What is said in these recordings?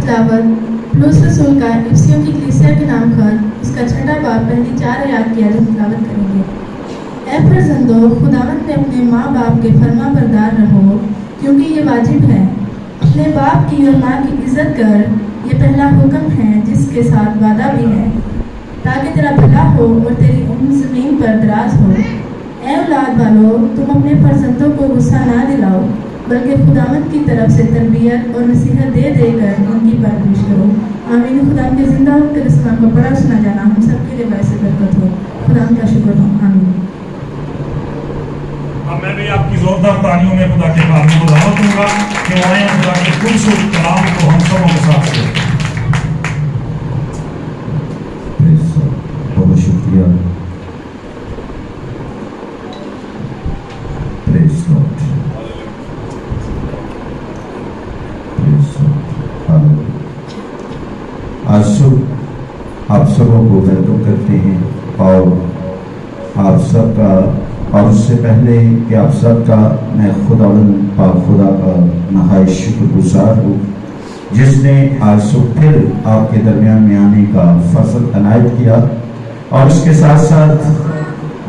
تلاوت پولس رسول کا افسیوں کی کلیسیا کے نام خط اس کا 6 باب پہلی 4 آیات کی آج ہم تلاوت کریں گے۔ اے فرزندو، خداوند میں اپنے ماں باپ کے فرما بردار رہو، کیونکہ یہ واجب ہے۔ اپنے باپ کی اور ماں کی عزت کر، یہ پہلا حکم ہے جس کے ساتھ وعدہ بھی ہے، تاکہ تیرا بھلا ہو اور تیری عمر زمین پر دراز ہو۔ اے اولاد والو، تم اپنے فرزندوں کو غصہ نہ دلاؤ، بلکہ خداوند کی طرف سے تربیت اور نصیحت دے دے کر ان کی پرورش کرو۔ آمین۔ خدا کے زندہ ہو کر اسلام کو پڑھا سنا جانا ہم سب کے لیے باعث برکت ہو۔ خدا کا شکر ہو۔ آمین۔ اب میں بھی آپ کی زوردار تالیوں میں خدا کے کاروں کو دعوت دوں گا کہ وہ آئیں خدا کے خوبصورت کلام کو ہم سبوں کے ساتھ سے۔ بہت شکریہ۔ آج صبح آپ سبوں کو ویلکم کرتے ہیں اور آپ سب کا، اور اس سے پہلے کہ آپ سب کا میں خداوند پاک خدا کا نہایت شکر گزار ہوں جس نے آج صبح پھر آپ کے درمیان میں آنے کا فضل عنایت کیا، اور اس کے ساتھ ساتھ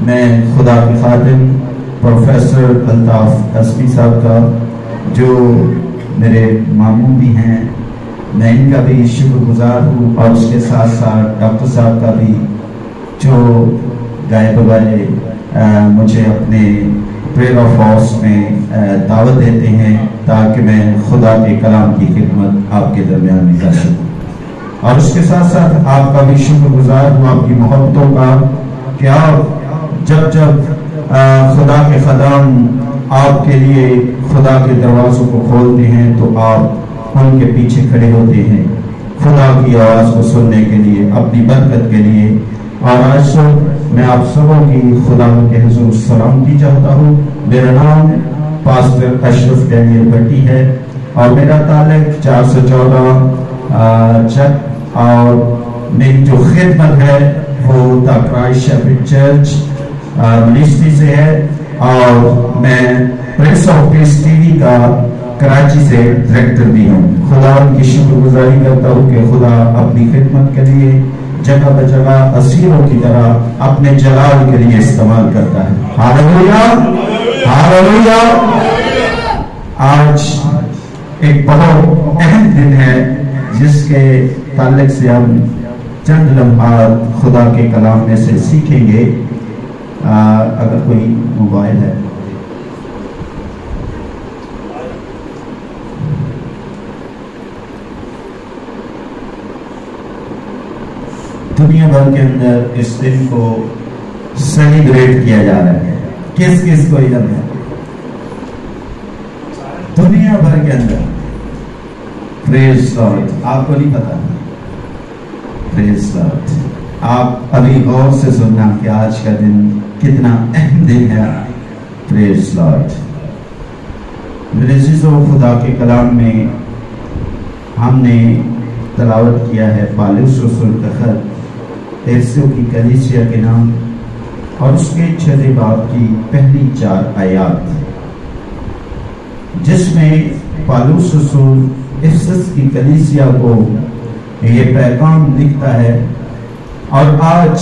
میں خدا کے خادم پروفیسر الطاف اسمی صاحب کا جو میرے ماموں بھی ہیں، میں ان کا بھی شکر گزار ہوں، اور اس کے ساتھ ساتھ ڈاکٹر صاحب کا بھی جو گائے بغائے مجھے اپنے پریئر آف ہاؤس میں دعوت دیتے ہیں تاکہ میں خدا کے کلام کی خدمت آپ کے درمیان میں کر سکوں، اور اس کے ساتھ ساتھ آپ کا بھی شکر گزار ہوں آپ کی محبتوں کا کہ آپ جب خدا کے خدام آپ کے لیے خدا کے دروازوں کو کھولتے ہیں تو آپ ان کے پیچھے کھڑے ہوتے ہیں خدا کی آواز کو سننے کے لیے، اپنی برکت کے لیے۔ اور آج صبح میں آپ سبوں کی خدا کے حضور سلامتی چاہتا ہوں۔ میرا نام پاسٹر اشرف ڈینیل بھٹی ہے اور میرا تعلق 414 چک، اور میری جو خدمت ہے وہ دا کرائسٹ شیپرڈ چرچ منسٹری سے ہے، اور میں prince of peace T V کا کراچی سے ڈائریکٹر بھی ہوں۔ خدا ان کی شکر گزاری کرتا ہوں کہ خدا اپنی خدمت کے لیے جگہ بجگہ اسیروں کی طرح اپنے جلال کے لیے استعمال کرتا ہے۔ Hallelujah, hallelujah. آج ایک بہت اہم دن ہے جس کے تعلق سے ہم چند لمحات خدا کے کلام میں سے سیکھیں گے۔ اگر کوئی موبائل ہے دنیا بھر کے اندر اس دن کو سیلیبریٹ کیا جا رہا ہے، کس کس کو علم ہے؟ دنیا بھر کے اندر پریز لارڈ، آپ کو نہیں پتا؟ پریز لارڈ، آپ ابھی غور سے سننا کہ آج کا دن کتنا اہم دن ہے۔ پریز لارڈ۔ میرے عزیزو، خدا کے کلام میں ہم نے تلاوت کیا ہے پالوس رسول کا خط ایفسیوں کی کلیسیا کے نام، اور اس کے 6 باب کی پہلی 4 آیات، جس میں پالوس رسول افسس کی کلیسیا کو یہ پیغام لکھتا ہے، اور آج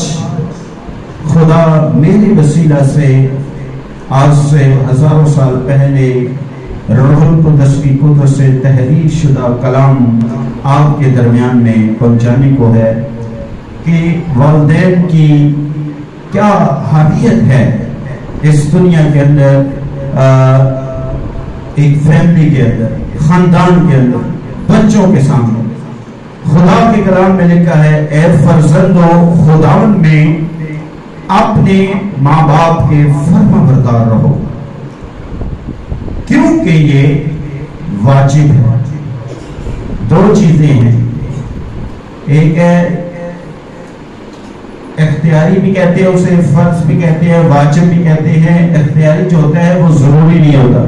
خدا میرے وسیلہ سے آج سے ہزاروں سال پہلے روح القدس کی قدرت سے تحریر شدہ کلام آپ کے درمیان میں پہنچانے کو ہے کہ والدین کی کیا حیثیت ہے اس دنیا کے اندر، ایک فیملی کے اندر، خاندان کے اندر، بچوں کے سامنے۔ خدا کے کلام میں لکھا ہے، اے فرزندو، خداوند میں اپنے ماں باپ کے فرما بردار رہو، کیونکہ یہ واجب ہے۔ 2 چیزیں ہیں، ایک ہے اختیاری بھی کہتے ہیں اسے، فرض بھی کہتے ہیں، واجب بھی کہتے ہیں۔ اختیاری جو ہوتا ہے وہ ضروری نہیں ہوتا،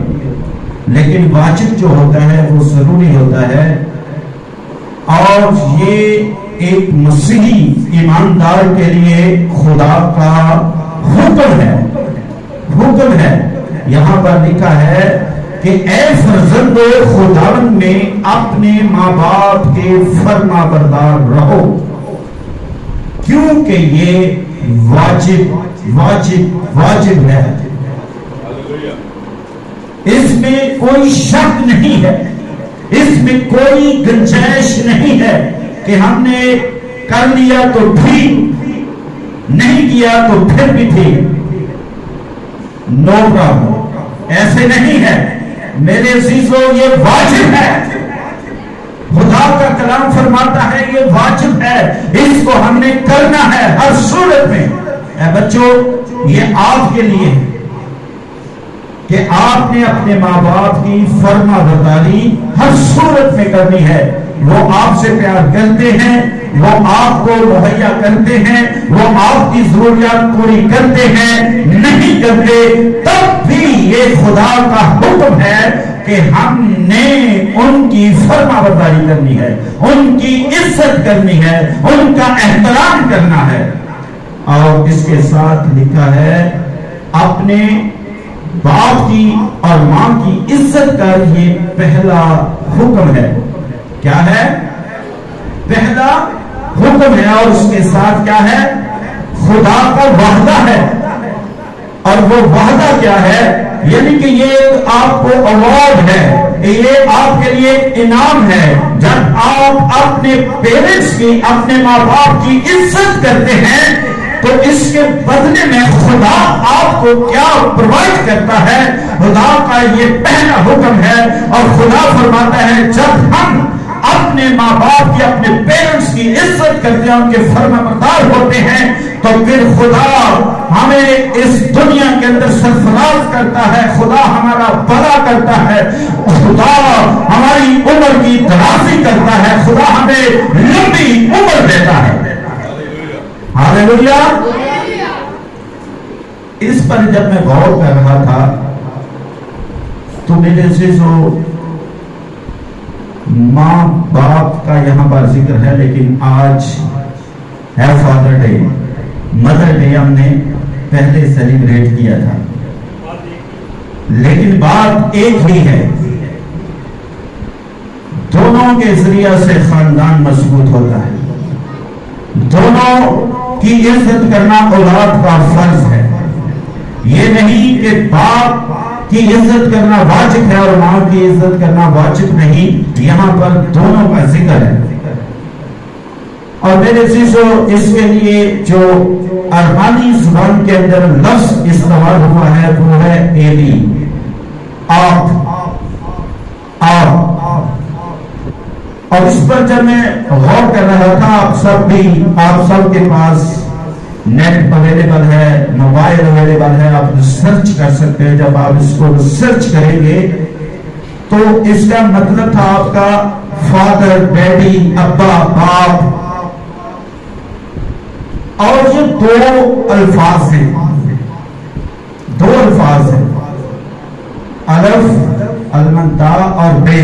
لیکن واجب جو ہوتا ہے وہ ضروری ہوتا ہے، اور یہ ایک مسیحی ایماندار کے لیے خدا کا حکم ہے۔ حکم ہے، یہاں پر لکھا ہے کہ اے فرزندو خداوند میں اپنے ماں باپ کے فرما بردار رہو، کیونکہ یہ واجب ہے۔ اس میں کوئی شک نہیں ہے، اس میں کوئی گنجائش نہیں ہے کہ ہم نے کر لیا تو ٹھیک، نہیں کیا تو پھر بھی ٹھیک، نو پرابلم، ایسے نہیں ہے میرے عزیزو، یہ واجب ہے۔ خدا کا کلام فرماتا ہے یہ واجب ہے، اس کو ہم نے کرنا ہے ہر صورت میں۔ اے بچوں، یہ آپ کے لیے ہے کہ آپ نے اپنے ماں باپ کی فرما برداری ہر صورت میں کرنی ہے۔ وہ آپ سے پیار کرتے ہیں، وہ آپ کو مہیا کرتے ہیں، وہ آپ کی ضروریات پوری کرتے ہیں، نہیں کرتے تب بھی یہ خدا کا حکم ہے کہ ہم نے ان کی فرما برداری کرنی ہے، ان کی عزت کرنی ہے، ان کا احترام کرنا ہے۔ اور اس کے ساتھ لکھا ہے اپنے باپ کی اور ماں کی عزت کا یہ پہلا حکم ہے۔ کیا ہے؟ پہلا حکم ہے، اور اس کے ساتھ کیا ہے؟ خدا کا وعدہ ہے۔ اور وہ وعدہ کیا ہے؟ یعنی کہ یہ آپ کو ایوارڈ ہے، یہ آپ کے لیے انعام ہے۔ جب آپ اپنے پیرنٹس کی، اپنے ماں باپ کی عزت کرتے ہیں تو اس کے بدلے میں خدا آپ کو کیا پرووائڈ کرتا ہے؟ خدا کا یہ پہلا حکم ہے۔ اور خدا فرماتا ہے جب ہم اپنے ماں باپ کی، اپنے پیرنٹس کی عزت کرتے ہیں، ان کے فرما بردار ہوتے ہیں، تو پھر خدا ہمیں اس دنیا کے اندر سرفراز کرتا ہے، خدا ہمارا بھلا کرتا ہے، خدا ہماری عمر کی درازی کرتا ہے، خدا ہمیں لمبی عمر دیتا ہے۔ ہاللیلویا۔ اس پر جب میں غور کر رہا تھا تو میرے عزیزو، ماں باپ کا یہاں پر ذکر ہے، لیکن آج ہے فادر ڈے، مدر ڈے ہم نے پہلے سیلیبریٹ کیا تھا، لیکن بات ایک ہی ہے، دونوں کے ذریعہ سے خاندان مضبوط ہوتا ہے، دونوں کی عزت کرنا اولاد کا فرض ہے۔ یہ نہیں کہ باپ کی عزت کرنا واجب ہے اور ماں کی عزت کرنا واجب نہیں، یہاں پر دونوں کا ذکر ہے۔ اور میرے عزیزو، اس کے لیے جو ارمانی زبان کے اندر لفظ استعمال ہوا ہے وہ ہے ایلی، آپ۔ اور اس پر جب میں غور کر رہا تھا، آپ سب کے پاس نیٹ اویلیبل ہے، موبائل اویلیبل ہے، آپ سرچ کر سکتے ہیں۔ جب آپ اس کو سرچ کریں گے تو اس کا مطلب تھا آپ کا فادر، ڈیڈی، ابا، باپ، اور یہ دو الفاظ ہیں، الف، المنتا اور بے۔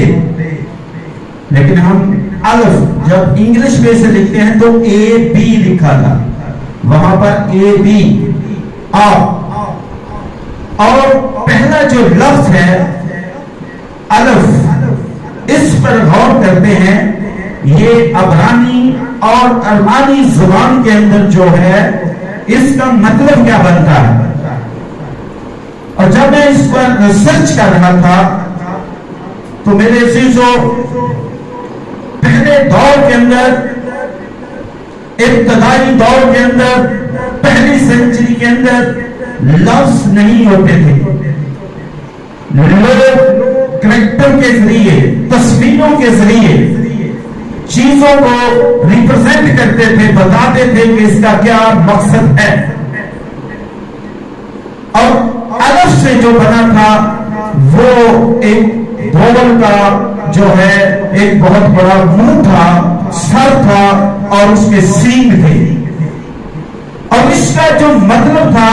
لیکن ہم الف جب انگلش میں سے لکھتے ہیں تو اے بی لکھا تھا، وہاں پر اے بی، آپ۔ اور پہلا جو لفظ ہے الف، اس پر غور کرتے ہیں، یہ عبرانی اور ارمانی زبان کے اندر جو ہے اس کا مطلب کیا بنتا ہے۔ اور جب میں اس پر ریسرچ کر رہا تھا تو میرے عزیزو، پہلے دور کے اندر، ابتدائی دور کے اندر، پہلی سینچری کے اندر لفظ نہیں ہوتے تھے، لوگ کریکٹر کے ذریعے، تصویروں کے ذریعے چیزوں کو ریپرزینٹ کرتے تھے، بتاتے تھے کہ اس کا کیا مقصد ہے۔ اور الف سے جو بنا تھا وہ ایک بول کا جو ہے ایک بہت بڑا منہ تھا، سر تھا اور اس کے سینگ تھے، اور اس کا جو مطلب تھا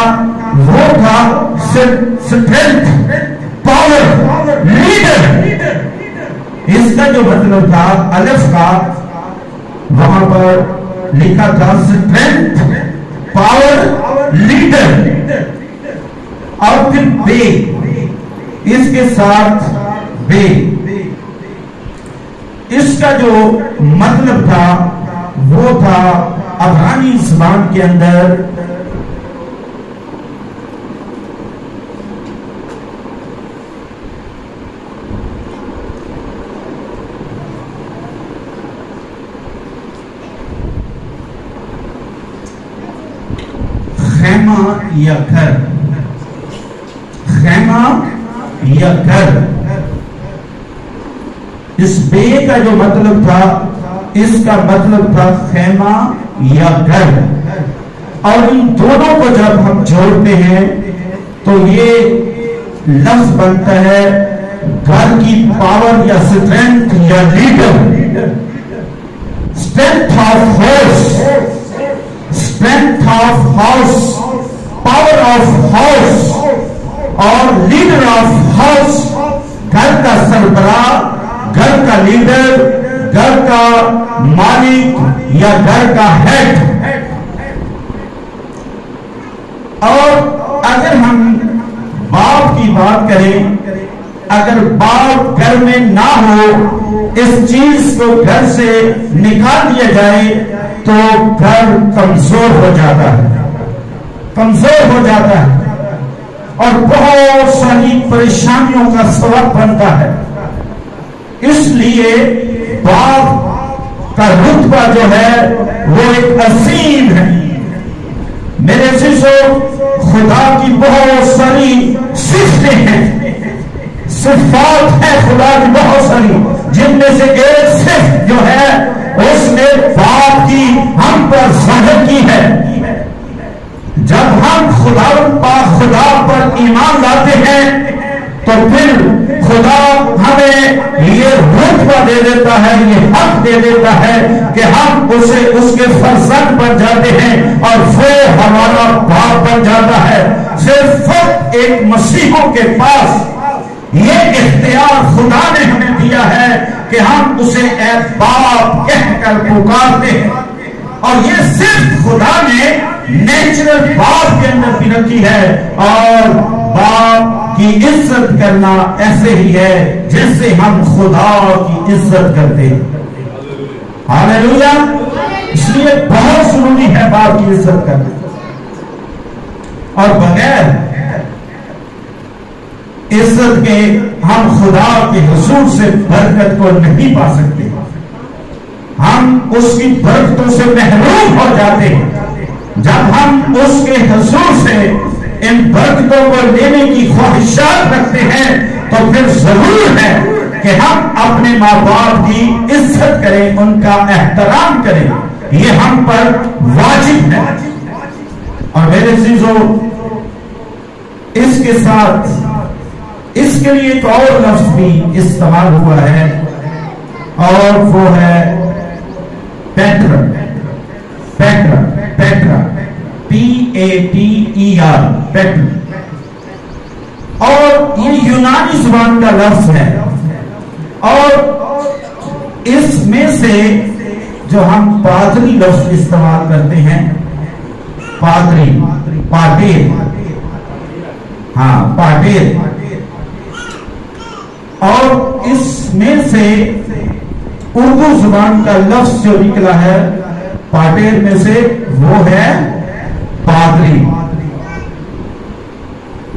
وہ تھا اسٹرینتھ، پاور، لیڈر۔ اس کا جو مطلب تھا الف کا، وہاں پر لکھا تھا اسٹرینتھ، پاور، لیڈر۔ اور پھر بے، اس کے ساتھ بے، اس کا جو مطلب تھا وہ تھا عبرانی زبان کے اندر خیمہ یا گھر، خیمہ یا گھر۔ اس بے کا جو مطلب تھا، اس کا مطلب تھا خیمہ یا گھر، اور ان دونوں کو جب ہم جوڑتے ہیں تو یہ لفظ بنتا ہے گھر کی پاور یا اسٹرینتھ یا leader, strength of house, strength of house, power of house اور لیڈر آف ہاؤس، گھر کا سربراہ، گھر کا لیڈر، گھر کا مالک یا گھر کا ہیڈ۔ اور اگر ہم باپ کی بات کریں، اگر باپ گھر میں نہ ہو، اس چیز کو گھر سے نکال دیا جائے تو گھر کمزور ہو جاتا ہے، کمزور ہو جاتا ہے اور بہت ساری پریشانیوں کا سبب بنتا ہے۔ اس لیے باپ کا رتبہ جو ہے وہ ایک عظیم ہے۔ میرے عزیزو، خدا کی بہت ساری صفتیں ہیں، صفات ہیں خدا کی بہت ساری، جن میں سے ایک صفت جو ہے اس نے باپ کی ہم پر ظاہر کی ہے۔ جب ہم خدا پر ایمان لاتے ہیں تو پھر خدا ہمیں یہ رتبہ دے دیتا ہے، یہ حق دے دیتا ہے کہ ہم اس کے فرزند بن جاتے ہیں اور وہ ہمارا باپ بن جاتا ہے۔ صرف ایک مسیحوں کے پاس یہ اختیار خدا نے ہمیں دیا ہے کہ ہم اسے اے باپ کہہ کر پکارتے ہیں، اور یہ صرف خدا نے نیچرل باپ کے اندر بھی رکھی ہے۔ اور باپ کی عزت کرنا ایسے ہی ہے جیسے ہم خدا کی عزت کرتے ہیں۔ ہاللیلویا! اس لیے بہت ضروری ہے باپ کی عزت کرنا، اور بغیر عزت کے ہم خدا کے حضور سے برکت کو نہیں پا سکتے، ہم اس کی برکتوں سے محروم ہو جاتے ہیں۔ جب ہم اس کے حضور سے ان برکتوں کو لینے کی خواہشات رکھتے ہیں تو پھر ضرور ہے کہ ہم اپنے ماں باپ کی عزت کریں، ان کا احترام کریں، یہ ہم پر واجب ہے۔ اور میرے عزیزو، اس کے ساتھ اس کے لیے ایک اور لفظ بھی استعمال ہوا ہے، اور وہ ہے pattern, pattern, pattern, PATER، pattern. اور یہ یونانی زبان کا لفظ ہے، اور اس میں سے جو ہم پادری لفظ استعمال کرتے ہیں، پادری، پاٹیر، ہاں پاٹیر، اور اس میں سے اردو زبان کا لفظ جو نکلا ہے پاٹیر میں سے، وہ ہے پادری۔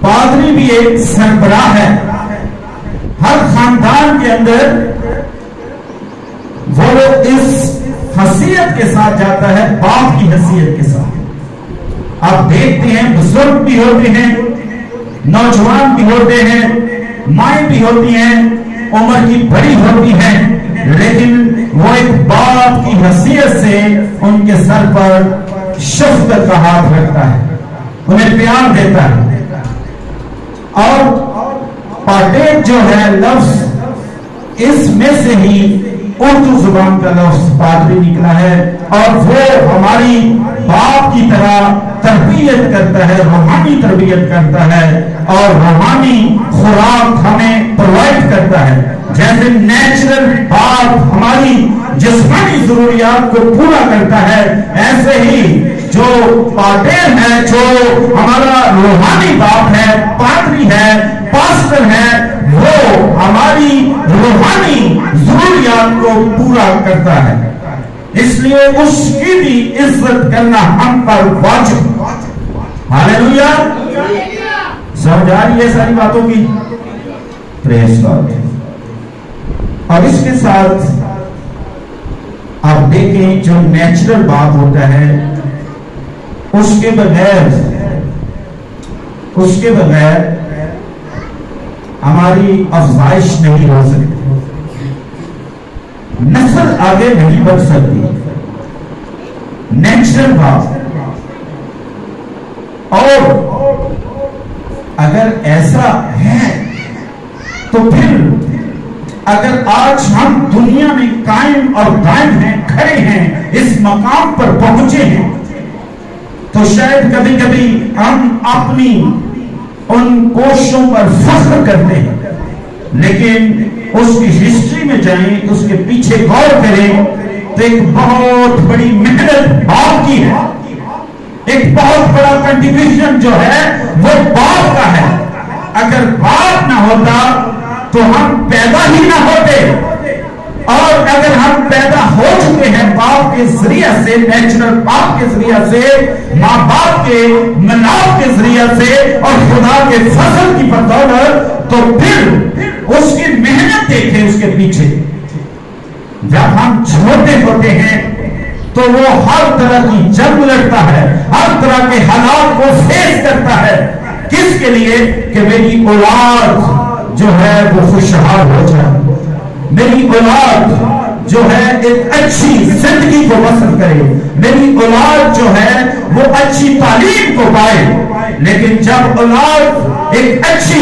پادری بھی ایک سربراہ ہے۔ ہر خاندان کے اندر وہ اس حیثیت کے ساتھ جاتا ہے، باپ کی حیثیت کے ساتھ۔ آپ دیکھتے ہیں بزرگ بھی ہوتے ہیں، نوجوان بھی ہوتے ہیں، مائیں بھی ہوتی ہیں، عمر کی بڑی ہوتی ہیں، لیکن وہ ایک باپ کی حیثیت سے ان کے سر پر شفقت کا ہاتھ رکھتا ہے، انہیں پیار دیتا ہے۔ اور پاٹیر جو ہے لفظ، اس میں سے ہی اردو زبان کا لفظ پادری نکلا ہے، اور وہ ہماری باپ کی طرح تربیت کرتا ہے، روحانی تربیت کرتا ہے، اور روحانی خوراک ہمیں پرووائڈ کرتا ہے۔ جیسے نیچرل باپ ہماری جسمانی ضروریات کو پورا کرتا ہے، ایسے ہی جو پاٹیر ہے، جو ہمارا روحانی باپ ہے، پادری ہے، پاسٹر ہے، وہ ہمارے ہماری روحانی ضروریات کو پورا کرتا ہے، اس لیے اس کی بھی عزت کرنا ہم پر واجب۔ ہاللیلویا، سمجھ آ رہی ہے ساری باتوں کی؟ پریز گاڈ۔ اور اس کے ساتھ آپ دیکھیں جو نیچرل باپ ہوتا ہے اس کے بغیر ہماری افزائش نہیں ہو سکتی، نسل آگے نہیں بڑھ سکتی۔ نیچرل باپ، اور اگر ایسا ہے تو پھر اگر آج ہم دنیا میں قائم اور دائم ہیں، کھڑے ہیں، اس مقام پر پہنچے ہیں، تو شاید کبھی کبھی ہم اپنی ان کوششوں پر فخر کرتے ہیں، لیکن اس کی ہسٹری میں جائیں، اس کے پیچھے غور کریں تو ایک بہت بڑی محنت باپ کی ہے، ایک بہت بڑا کنٹریبیوشن جو ہے وہ باپ کا ہے۔ اگر باپ نہ ہوتا تو ہم پیدا ہی نہ ہوتے، اور اگر ہم پیدا ہو چکے ہیں باپ کے ذریعہ سے، نیچرل باپ کے ذریعہ سے، ماں باپ کے ملاپ کے ذریعہ سے اور خدا کے فضل کی بدولت، تو پھر اس کی محنت دیکھیں اس کے پیچھے۔ جب ہم چھوٹے ہوتے ہیں تو وہ ہر طرح کی جنگ لڑتا ہے، ہر طرح کے حالات کو فیس کرتا ہے، کس کے لیے؟ کہ میری اولاد جو ہے وہ خوشحال ہو جائے، میری اولاد جو ہے ایک اچھی زندگی کو بسر کرے، میری اولاد جو ہے وہ اچھی تعلیم کو پائے۔ لیکن جب اولاد ایک اچھی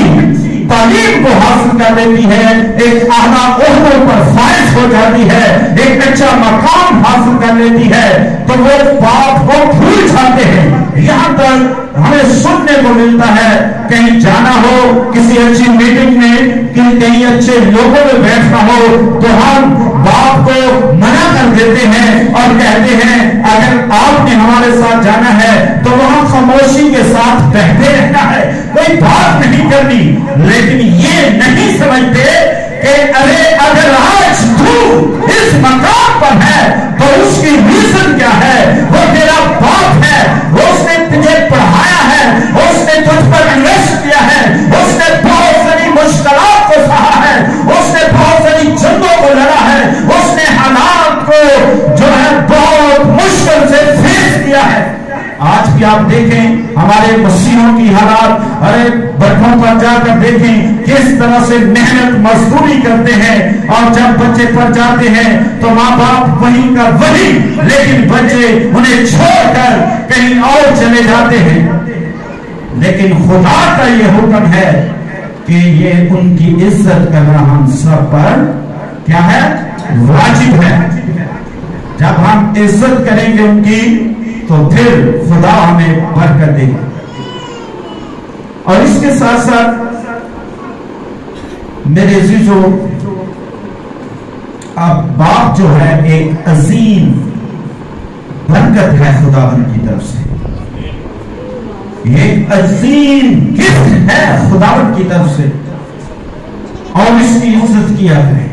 تعلیم کو حاصل کر لیتی ہے، ایک اعلیٰ عہدوں پر فائز ہو جاتی ہے، ایک اچھا مقام حاصل کر لیتی ہے، تو وہ باپ کو بھول جاتے ہیں۔ یہاں تک ہمیں سننے کو ملتا ہے، کہیں جانا ہو کسی اچھی میٹنگ میں، کہیں اچھے لوگوں میں بیٹھنا ہو، تو ہم باپ کو منع کر دیتے ہیں اور کہتے ہیں اگر آپ نے ہمارے ساتھ جانا ہے تو وہاں خاموشی کے ساتھ بیٹھے رہنا ہے، کوئی بات نہیں کرنی۔ لیکن یہ نہیں سمجھتے کہ ارے اگر آج تو اس مقام پر ہے تو اس کی ریزن کیا ہے؟ وہ تیرا باپ ہے، اس نے تجھے پڑھایا ہے، اس نے تجھ پر انویسٹ کیا ہے، اس نے بہت ساری مشکلات کو سہا ہے، اس نے بہت ساری جنگوں کو لڑا ہے، اس نے حالات کو جو ہے بہت مشکل سے فیس کیا ہے۔ آج بھی آپ دیکھیں ہمارے مسیحوں کی حالات، ارے بڑھوں پر جا کر دیکھیں کس طرح سے محنت مزدوری کرتے ہیں، اور جب بچے پڑھ جاتے ہیں تو ماں باپ وہیں کا وہی، لیکن بچے انہیں چھوڑ کر کہیں اور چلے جاتے ہیں۔ لیکن خدا کا یہ حکم ہے کہ یہ ان کی عزت کرنا ہم سب پر کیا ہے؟ واجب ہے۔ جب ہم عزت کریں گے ان کی تو پھر خدا ہمیں برکت دے گا۔ اور اس کے ساتھ ساتھ میرے عزیزو، اب باپ جو ہے ایک عظیم برکت ہے خداوند کی طرف سے، ایک عظیم گفٹ ہے خداوند کی طرف سے، اور اس کی عزت کیا ہے۔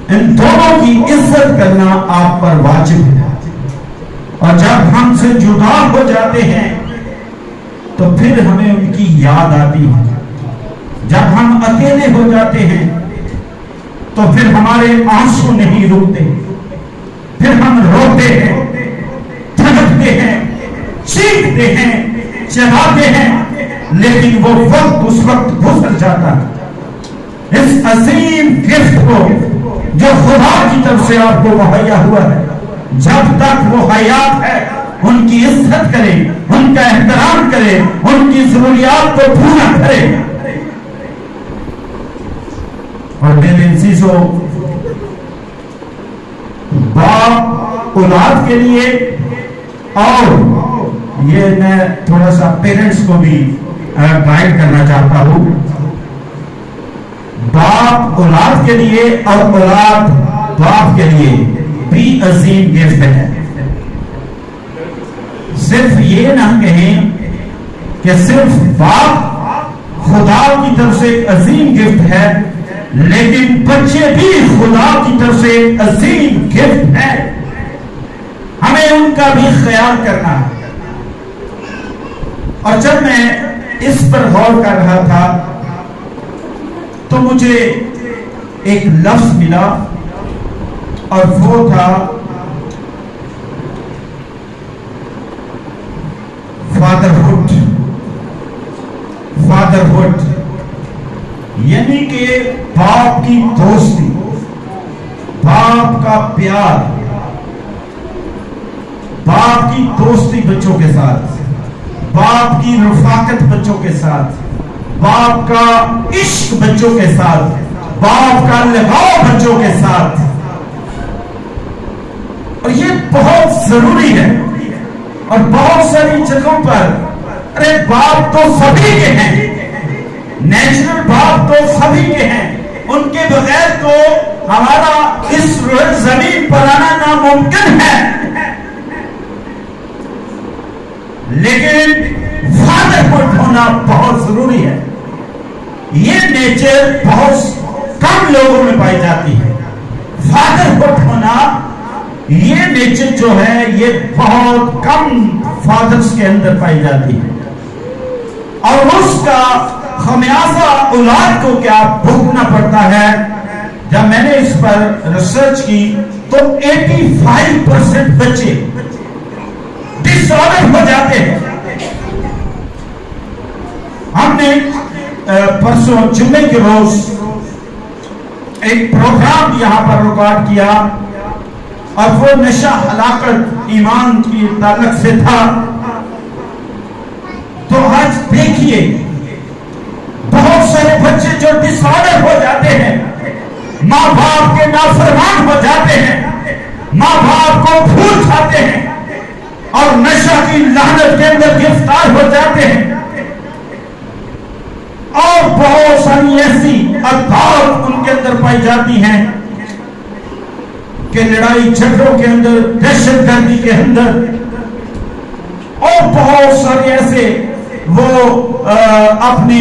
ان دونوں کی عزت کرنا آپ پر واجب ہے، اور جب ہم سے جدا ہو جاتے ہیں تو پھر ہمیں ان کی یاد آتی ہے۔ جب ہم اکیلے ہو جاتے ہیں تو پھر ہمارے آنسو نہیں رکتے، پھر ہم روتے ہیں، تڑپتے ہیں، چیختے ہیں، چلاتے ہیں، لیکن وہ وقت اس وقت گزر جاتا ہے۔ اس عظیم گفٹ کو جو خدا کی طرف سے آپ کو مہیا ہوا ہے، جب تک وہ حیات ہے ان کی عزت کرے، ان کا احترام کرے، ان کی ضروریات کو پورا کرے۔ اور میرے عزیزو، باپ اولاد کے لیے، اور یہ میں تھوڑا سا پیرنٹس کو بھی گائیڈ کرنا چاہتا ہوں، باپ اولاد کے لیے اور اولاد باپ کے لیے بھی عظیم گفٹ ہے۔ صرف یہ نہ کہیں کہ صرف باپ خدا کی طرف سے ایک عظیم گفٹ ہے، لیکن بچے بھی خدا کی طرف سے عظیم گفٹ ہے، ہمیں ان کا بھی خیال کرنا ہے۔ اور جب میں اس پر غور کر رہا تھا تو مجھے ایک لفظ ملا اور وہ تھا فادرہڈ۔ فادرہڈ یعنی کہ باپ کی دوستی، باپ کا پیار، باپ کی دوستی بچوں کے ساتھ، باپ کی رفاقت بچوں کے ساتھ، باپ کا عشق بچوں کے ساتھ، باپ کا لگاؤ بچوں کے ساتھ۔ اور یہ بہت ضروری ہے۔ اور بہت ساری جگہوں پر ارے باپ تو سبھی کے ہیں، نیچرل باپ تو سبھی کے ہیں، ان کے بغیر تو ہمارا اس زمین پر آنا ناممکن ہے۔ لیکن فادرہڈ ہونا بہت ضروری ہے۔ یہ نیچر بہت کم لوگوں میں پائی جاتی ہے۔ فادرہڈ ہونا یہ نیچر جو ہے یہ بہت کم فادرز کے اندر پائی جاتی ہے، اور اس کا خمیازہ اولاد کو کیا بھگتنا پڑتا ہے۔ جب میں نے اس پر ریسرچ کی تو 85% بچے ڈس آرڈر ہو جاتے ہیں۔ ہم نے پرسوں جمعے کے روز ایک پروگرام یہاں پر ریکارڈ کیا اور وہ نشہ ہلاکت ایمان کی تعلق سے تھا۔ تو آج دیکھیے بہت سارے بچے جو ڈس آرڈر ہو جاتے ہیں، ماں باپ کے نافرمان ہو جاتے ہیں، ماں باپ کو بھول جاتے ہیں اور نشہ کی لعنت کے اندر گرفتار ہو جاتے ہیں۔ اور بہت ساری ایسی عادات ان کے اندر پائی جاتی ہیں کہ لڑائی جھگڑوں کے اندر، دہشت گردی کے اندر، اور بہت سارے ایسے وہ اپنے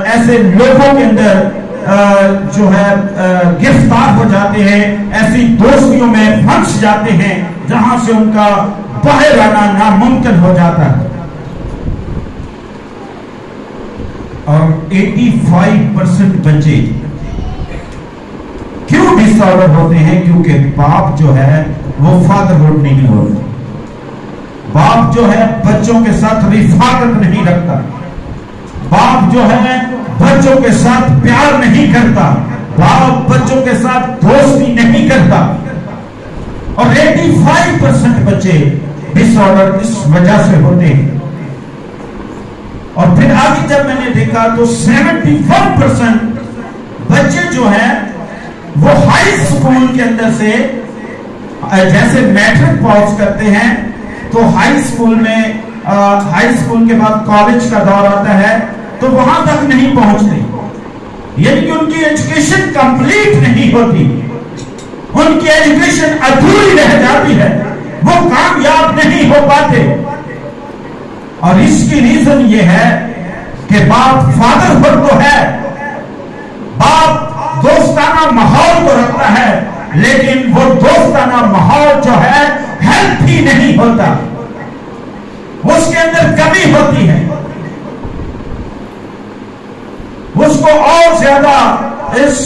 ایسے لوگوں کے اندر جو ہے گرفتار ہو جاتے ہیں، ایسی دوستیوں میں پھنس جاتے ہیں جہاں سے ان کا باہر آنا ناممکن ہو جاتا ہے۔ اور 85% بچے کیوں ڈس آرڈر ہوتے ہیں؟ کیونکہ باپ جو ہے وہ فادرہڈ نہیں ہوتا، باپ جو ہے بچوں کے ساتھ رفاقت نہیں رکھتا، باپ جو ہے بچوں کے ساتھ پیار نہیں کرتا، باپ بچوں کے ساتھ دوستی نہیں کرتا۔ اور 85% بچے ڈس آرڈر اس وجہ سے ہوتے ہیں۔ اور پھر آگے جب میں نے دیکھا تو 71% بچے جو ہیں وہ ہائی اسکول کے اندر سے جیسے میٹرک پاس کرتے ہیں تو ہائی اسکول میں ہائی اسکول کے بعد کالج کا دور آتا ہے تو وہاں تک نہیں پہنچتے، یعنی کہ ان کی ایجوکیشن کمپلیٹ نہیں ہوتی، ان کی ایجوکیشن ادھوری رہ جاتی ہے، وہ کامیاب نہیں ہو پاتے۔ اور اس کی ریزن یہ ہے کہ باپ فادرہڈ تو ہے، باپ دوستانہ ماحول کو رکھتا ہے، لیکن وہ دوستانہ ماحول جو ہے ہیلتھی نہیں ہوتا، اس کے اندر کمی ہوتی ہے۔ اس کو اور زیادہ اس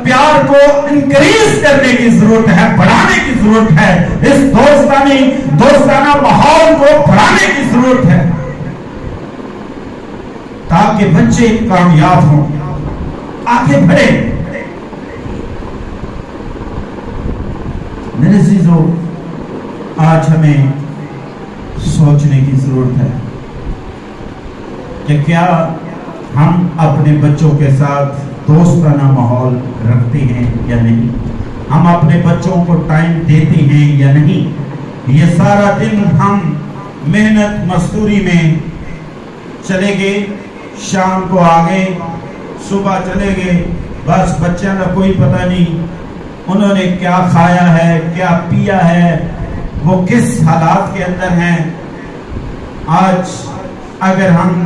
پیار کو انکریز کرنے کی ضرورت ہے، بڑھانے کی ضرورت ہے، اس دوستانہ ماحول کو بڑھانے کی ضرورت ہے تاکہ بچے کامیاب ہوں، آگے بڑھے۔ میرے عزیزو، آج ہمیں سوچنے کی ضرورت ہے کہ کیا ہم اپنے بچوں کے ساتھ دوستانہ ماحول رکھتے ہیں یا نہیں، ہم اپنے بچوں کو ٹائم دیتے ہیں یا نہیں۔ یہ سارا دن ہم محنت مزدوری میں چلے گئے، شام کو آگے، صبح چلے گئے، بس بچوں کا کوئی پتہ نہیں انہوں نے کیا کھایا ہے، کیا پیا ہے، وہ کس حالات کے اندر ہیں۔ آج اگر ہم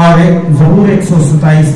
127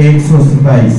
127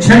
6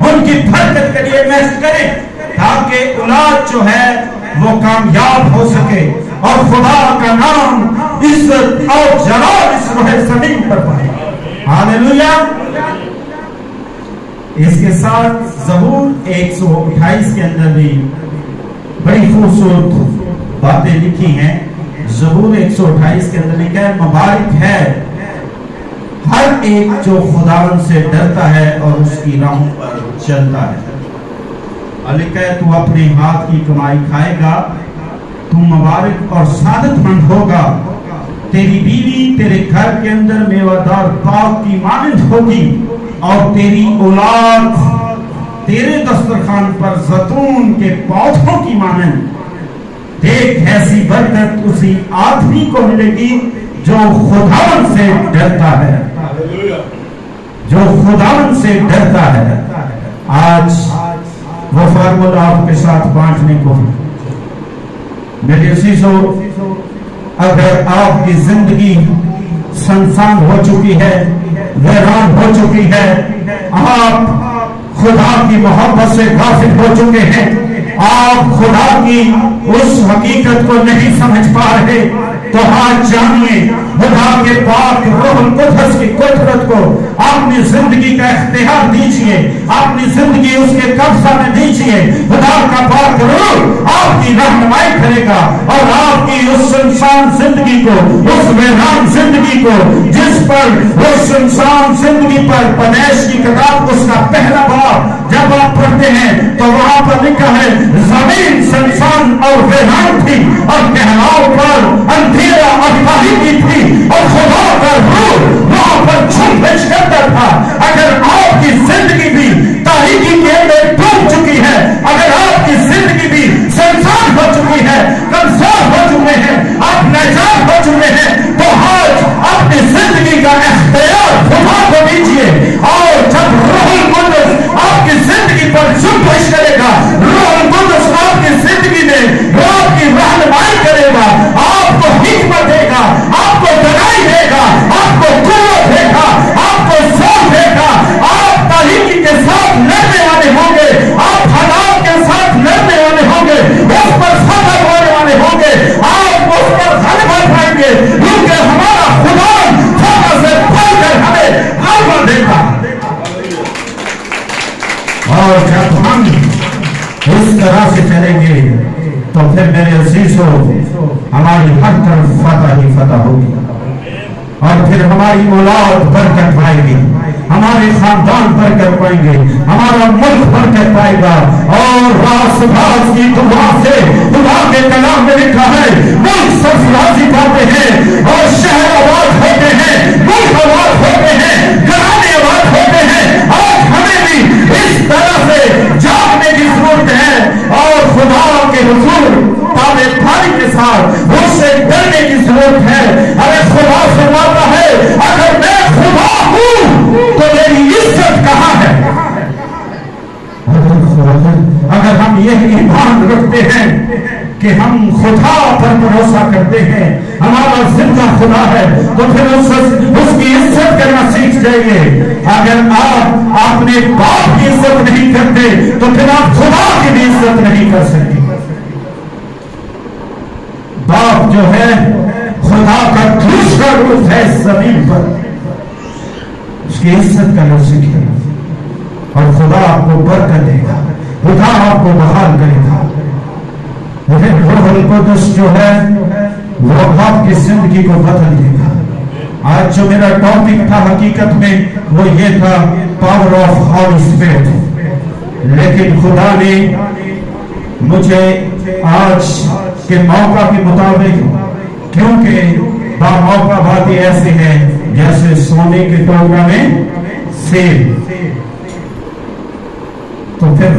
ان کی برکت کے لیے محنت کریں تاکہ اولاد جو ہے وہ کامیاب ہو سکے اور خدا کا نام عزت اور جلال اس روح زمین پر پائے. ہاللیلویا. اس کے ساتھ زبور 128 کے اندر بھی بڑی خوبصورت باتیں لکھی ہیں. زبور 128 کے اندر لکھا ہے مبارک ہے ہر ایک جو خداوند سے ڈرتا ہے اور اس کی راہوں پر چلتا ہے. اور لکھا ہے تو اپنے ہاتھ کی کمائی کھائے گا, تو مبارک اور سعادت مند ہوگا, تیری بیوی تیرے گھر کے اندر میوہ باغ کی مانند ہوگی, اور تیری اولاد تیرے دسترخوان پر زیتون کے پودوں کی مانند. دیکھ ایسی برکت اسی آدمی کو ملے گی جو خداوند سے ڈرتا ہے, جو خداوند سے ڈرتا ہے. آج وہ فارمولا آپ کے ساتھ بانٹنے کو میرے عزیزو, اگر آپ کی زندگی سنسان ہو چکی ہے, ویران ہو چکی ہے, آپ خدا کی محبت سے غافل ہو چکے ہیں, آپ خدا کی اس حقیقت کو نہیں سمجھ پا رہے, تو آج جانیے خدا کے پاک روح القدس کی قدرت کو اپنی زندگی کا اختیار دیجیے, اپنی زندگی اس کے قبضہ میں دیجیے. خدا کا پاک روح آپ کی رہنمائی کرے گا اور آپ کی اس سنسان زندگی کو, اس ویران زندگی کو, جس پر اس سنسان زندگی پر پیدائش کی کتاب اس کا پہلا باب جب آپ پڑھتے ہیں تو وہاں پر لکھا ہے زمین سنسان اور ویران تھی اور کہلاؤ پر اندھیرا اور تاریکی تھی اور خدا کا روح وہاں پر جھومش کرتا تھا. اگر آپ کی زندگی بھی تاریکی کے اندر ڈوب چکی ہے, اگر آپ کی زندگی بھی سنسان ہو چکی ہے, کمزور ہو چکے ہیں, آپ ناچار ہو چکے ہیں, تو آج اپنی زندگی کا اختیار خدا کو دیجیے. اور جب روح القدس آپ کی زندگی پر جھومش کرے گا, روح القدس آپ کی زندگی میں آپ کی رہنمائی کرے گا, آپ کو حکمت دے گا, آپ کو دلائی دے گا, آپ کو قوت دے گا, آپ کو زور دے گا. آپ تاریکی کے ساتھ لڑنے والے ہوں گے, آپ حالات کے ساتھ لڑنے والے ہوں گے, اس پر فتح ہونے والے ہوں گے, آپ اس پر غلبہ پائیں گے, کیونکہ ہمارا خدا فتح سے بڑھ کر ہمیں غلبہ دے گا. اور جب ہم اس طرح سے چلیں گے تو پھر میرے عزیزو ہماری ہر طرف فتح ہی فتح ہوگی, اور پھر ہماری اولاد برکت پائے گی, ہمارے خاندان برکت پائیں گے, ہمارا ملک برکت پائے گا. اور راس باز کی دعا سے خدا کے کلام میں لکھا ہے ملک سرفرازی پاتے ہیں اور شہر آباد ہوتے ہیں, ملک آباد ہوتے ہیں, گھرانے آباد ہوتے ہیں. آج ہمیں بھی اس طرح سے جاگنے کی ضرورت ہے اور خدا کے حضور تابع داری کے ساتھ اس سے ڈرنے کی ضرورت ہے. ارے خدا فرماتا ہے اگر میں خدا ہوں تو میری عزت کہاں ہے. اگر ہم یہ ایمان رکھتے ہیں کہ ہم خدا پر بھروسہ کرتے ہیں, ہمارا زندہ خدا ہے, تو پھر اس کی عزت کرنا سیکھ جائیے. اگر آپ اپنے باپ کی عزت نہیں کرتے تو پھر آپ خدا کی بھی عزت نہیں کر سکتے. باپ جو ہے خدا کا دوسرا روپ ہے زمین پر, اس کی عزت کرنا سیکھے اور خدا آپ کو برکت دے گا, خدا آپ کو بحال کرے گا. روح القدس جو ہے وہ آپ کی زندگی کو بدل دے گا. آج جو میرا ٹاپک تھا حقیقت میں وہ یہ تھا پاور آف ہالی اسپرٹ, لیکن خدا نے مجھے آج کے موقع کے مطابق, کیونکہ موقع باتیں ایسے ہیں جیسے سونے کے ٹوکرا میں سیب, تو پھر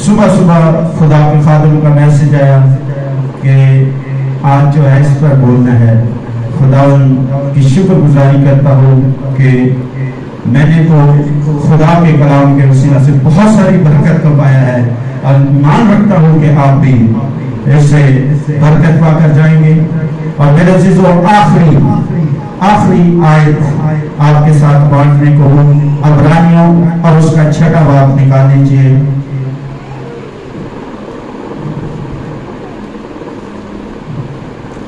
صبح صبح خدا کے خادم کا میسج آیا کہ آج جو ہے اس پر بولنا ہے. خدا کی شکر گزاری کرتا ہوں کہ میں نے تو خدا کے کلام کے وسیلہ سے بہت ساری برکت کو پایا ہے, اور ایمان رکھتا ہوں کہ آپ بھی اس سے برکت پا کر جائیں گے. اور میرے عزیزو آخری آیت آپ کے ساتھ بانٹنے کو عبرانیوں اور اس کا 6واں باب نکال لیجیے۔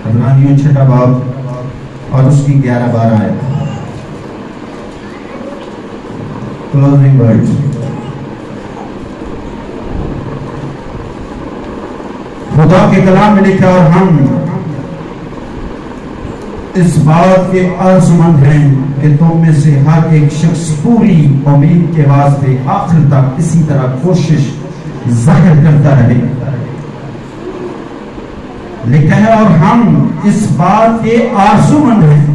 عبرانیوں 6واں باب اور اس کی 11-12 آیت۔ Closing words. خدا کے کلام میں لکھا اور ہم اس بات کے عرضمند ہیں کہ تم میں سے ہر ایک شخص پوری امید کے واسطے آخر تک اسی طرح کوشش ظاہر کرتا رہے۔ لکھا ہے اور ہم اس بات کے عرضمند ہیں،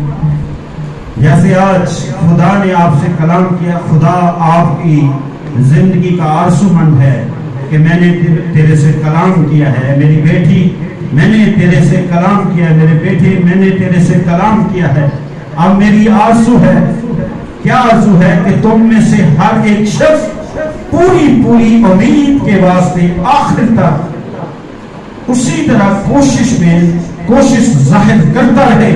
جیسے آج خدا نے آپ سے کلام کیا، خدا آپ کی زندگی کا عرضمند ہے کہ میں نے تیرے سے کلام کیا ہے میری بیٹی، میں نے تیرے سے کلام کیا ہے میرے بیٹے، میں نے تیرے سے کلام کیا ہے۔ اب میری آرزو ہے، کیا آرزو ہے کہ تم میں سے ہر ایک شخص پوری امید کے واسطے آخر تک اسی طرح کوشش ظاہر کرتا رہے۔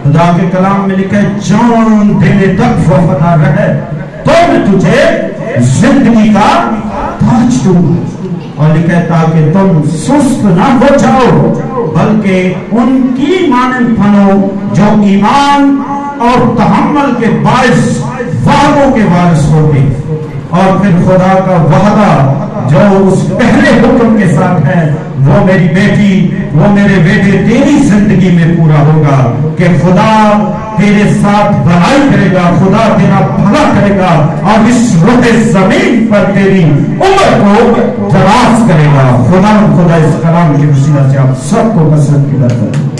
خدا کے کلام میں لکھا ہے جان دینے تک وفادار رہے تو میں تجھے زندگی کا تاج دوں گا، اور لکھا ہے تاکہ تم سست نہ ہو جاؤ بلکہ ان کی مانند بنو جو ایمان اور تحمل کے باعث وعدوں کے وارث ہوتے۔ اور پھر خدا کا وعدہ جو اس پہلے حکم کے ساتھ ہے، وہ میری بیٹی، وہ میرے بیٹے تیری زندگی میں پورا ہوگا کہ خدا تیرے ساتھ بھلائی کرے گا، خدا تیرا بھلا کرے گا اور اس روح زمین پر تیری عمر کو دراز کرے گا۔ خدا اس کلام کی وسیلہ سے آپ سب کو مسرت کی برکت دے۔